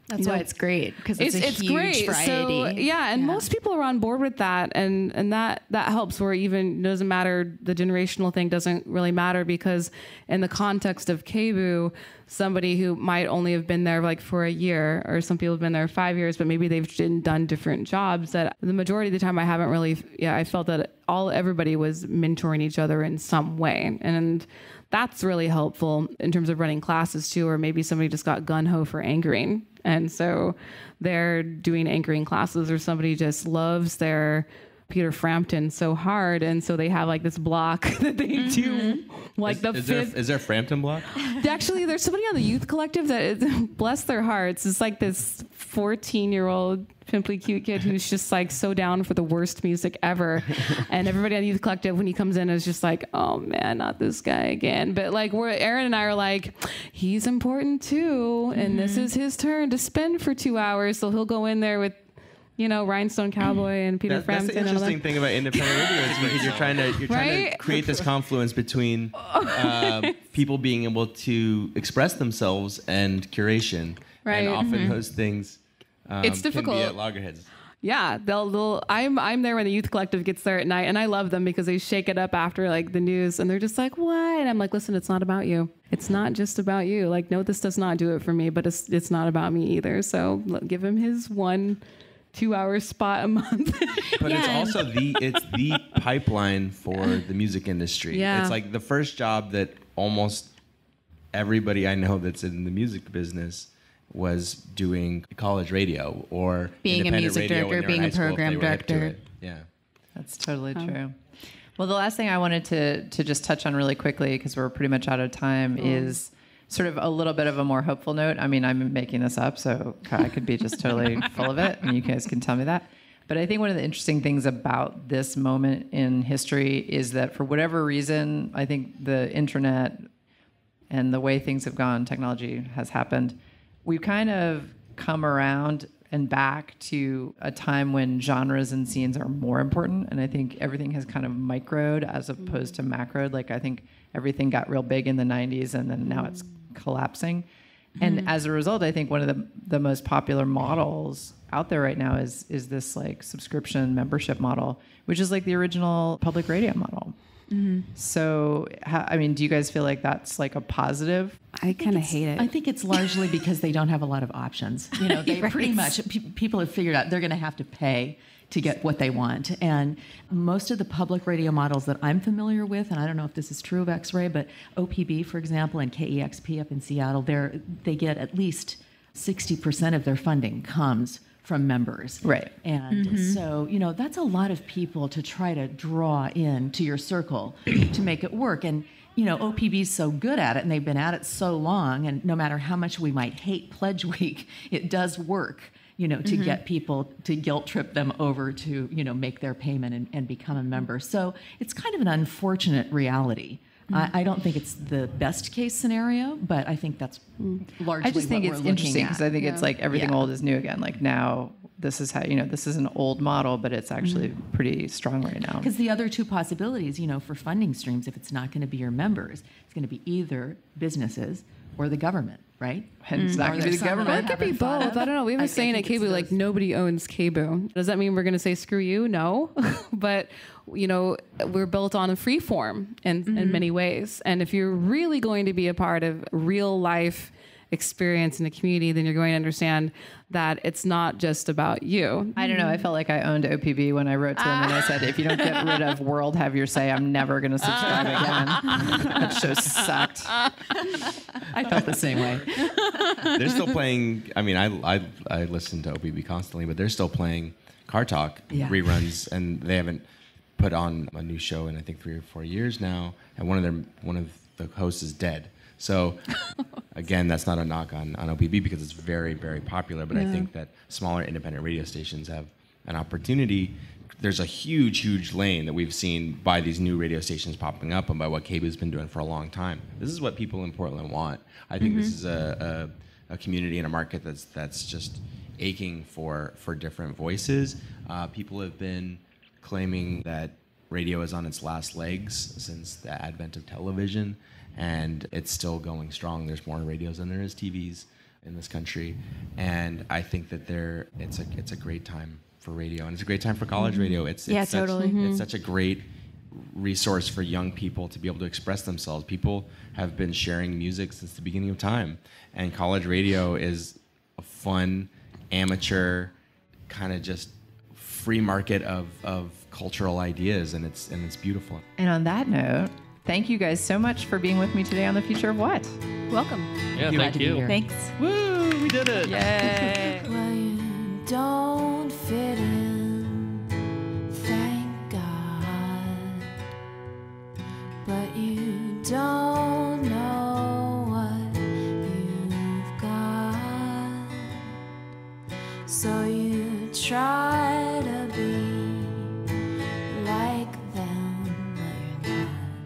That's why it's great, because it's a huge great. variety. So, and most people are on board with that, and that helps. Where even doesn't matter, the generational thing doesn't really matter, because in the context of KBOO, somebody who might only have been there like for a year, or some people have been there 5 years, but maybe they've done different jobs, that the majority of the time I haven't really, I felt that everybody was mentoring each other in some way. And that's really helpful in terms of running classes too, or maybe somebody just got gung-ho for anchoring. And so they're doing anchoring classes, or somebody just loves their Peter Frampton so hard, and so they have like this block that they do, like is there a Frampton block? Actually, there's somebody on the youth collective that is, bless their hearts, it's like this 14-year-old pimply cute kid who's just like so down for the worst music ever, and everybody on the youth collective when he comes in is just like, oh man, not this guy again. But like Aaron and I are like, he's important too, and this is his turn to spend for 2 hours, so he'll go in there with, you know, Rhinestone Cowboy and Peter Frampton. That's the interesting thing about independent radio is because you're trying to create this confluence between people being able to express themselves and curation, and often those things it's difficult. Can be at loggerheads. Yeah, I'm there when the youth collective gets there at night, and I love them because they shake it up after like the news, and they're just like, what? And I'm like, listen, it's not about you. It's not just about you. Like, no, this does not do it for me, but it's not about me either. So give him his 1 2-hour spot a month. But it's also the pipeline for the music industry. Yeah. It's like the first job that almost everybody I know that's in the music business was doing college radio or being a music radio director, being a program director. Yeah. That's totally true. Well, the last thing I wanted to just touch on really quickly, because we're pretty much out of time, is sort of a little bit of a more hopeful note. I mean, I'm making this up, so I could be just totally full of it, and you guys can tell me that. But I think one of the interesting things about this moment in history is that for whatever reason, I think the internet and the way things have gone, technology has happened, we've kind of come around and back to a time when genres and scenes are more important. And I think everything has kind of microed as opposed to macroed. Like, I think everything got real big in the 90s, and then now it's collapsing. And as a result, I think one of the most popular models out there right now is this like subscription membership model, which is like the original public radio model. So, I mean, do you guys feel like that's like a positive? I kind of hate it. I think it's largely because they don't have a lot of options. You know, they pretty much, people have figured out they're going to have to pay to get what they want. And most of the public radio models that I'm familiar with, and I don't know if this is true of X-Ray, but OPB, for example, and KEXP up in Seattle, they get at least 60% of their funding comes from members. Right. And so, you know, that's a lot of people to try to draw in to your circle to make it work. And, you know, OPB is so good at it, and they've been at it so long, and no matter how much we might hate Pledge Week, it does work, you know, to get people, to guilt trip them over to, you know, make their payment and become a member. So it's kind of an unfortunate reality. I don't think it's the best case scenario, but I think that's largely I just think what it's we're interesting looking because at. I think it's like everything old is new again. Like now, this is how, you know, this is an old model, but it's actually pretty strong right now. Because the other two possibilities, you know, for funding streams, if it's not going to be your members, it's going to be either businesses or the government, right? And it's not going to be the Or government. it could be both. I don't know. We have a saying at KBOO, like, nobody owns KBOO. Does that mean we're going to say, screw you? No. But, you know, we're built on a free form in many ways. And if you're really going to be a part of real life experience in the community, then you're going to understand that it's not just about you. I don't know. I felt like I owned OPB when I wrote to them and I said, if you don't get rid of World Have Your Say, I'm never going to subscribe again. That show sucked. I felt the same way. They're still playing. I mean, I listen to OPB constantly, but they're still playing Car Talk reruns, and they haven't put on a new show in I think 3 or 4 years now. And one of the hosts is dead. So again, that's not a knock on OPB because it's very, very popular. But I think that smaller independent radio stations have an opportunity. There's a huge, huge lane that we've seen by these new radio stations popping up and by what KBOO's been doing for a long time. This is what people in Portland want. I think this is a community and a market that's just aching for different voices. People have been claiming that radio is on its last legs since the advent of television, and it's still going strong. There's more radios than there is TVs in this country, and I think that it's a great time for radio, and it's a great time for college radio. It's such a great resource for young people to be able to express themselves. People have been sharing music since the beginning of time, and college radio is a fun, amateur, kind of just free market of cultural ideas, and it's beautiful. And on that note, thank you guys so much for being with me today on The Future of What? Welcome. Yeah, thank you. Thanks. Woo, we did it. Yay. Well, you don't fit in. Thank you try to be like them, but you're not.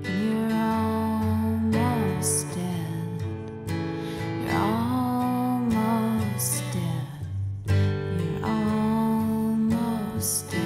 And you're almost dead. You're almost dead. You're almost dead.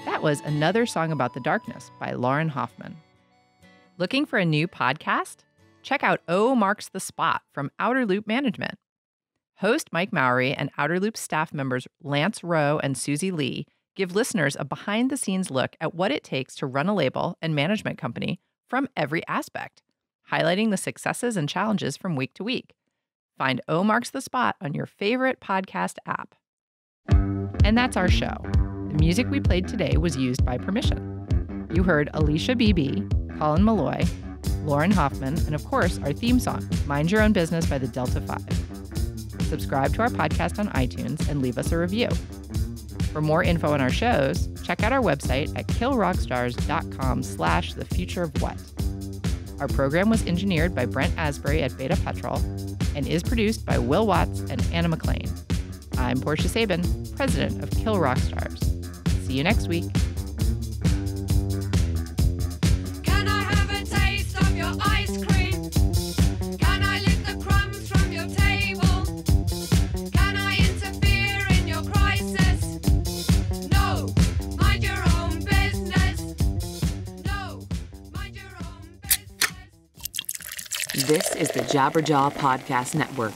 That was Another Song About the Darkness by Lauren Hoffman. Looking for a new podcast? Check out O Marks the Spot from Outer Loop Management. Host Mike Mowry and Outer Loop staff members Lance Rowe and Susie Lee give listeners a behind-the-scenes look at what it takes to run a label and management company from every aspect, highlighting the successes and challenges from week to week. Find O Marks the Spot on your favorite podcast app. And that's our show. The music we played today was used by permission. You heard Alicia Beebe, Colin Malloy, Lauren Hoffman, and of course, our theme song, Mind Your Own Business by the Delta 5. Subscribe to our podcast on iTunes and leave us a review. For more info on our shows, check out our website at killrockstars.com/thefutureofwhat. Our program was engineered by Brent Asbury at Beta Petrol and is produced by Will Watts and Anna McLean. I'm Portia Sabin, president of Kill Rockstars. See you next week. Can I have a taste of your ice cream? Can I lick the crumbs from your table? Can I interfere in your crisis? No, mind your own business. No, mind your own business. This is the Jabberjaw Podcast Network.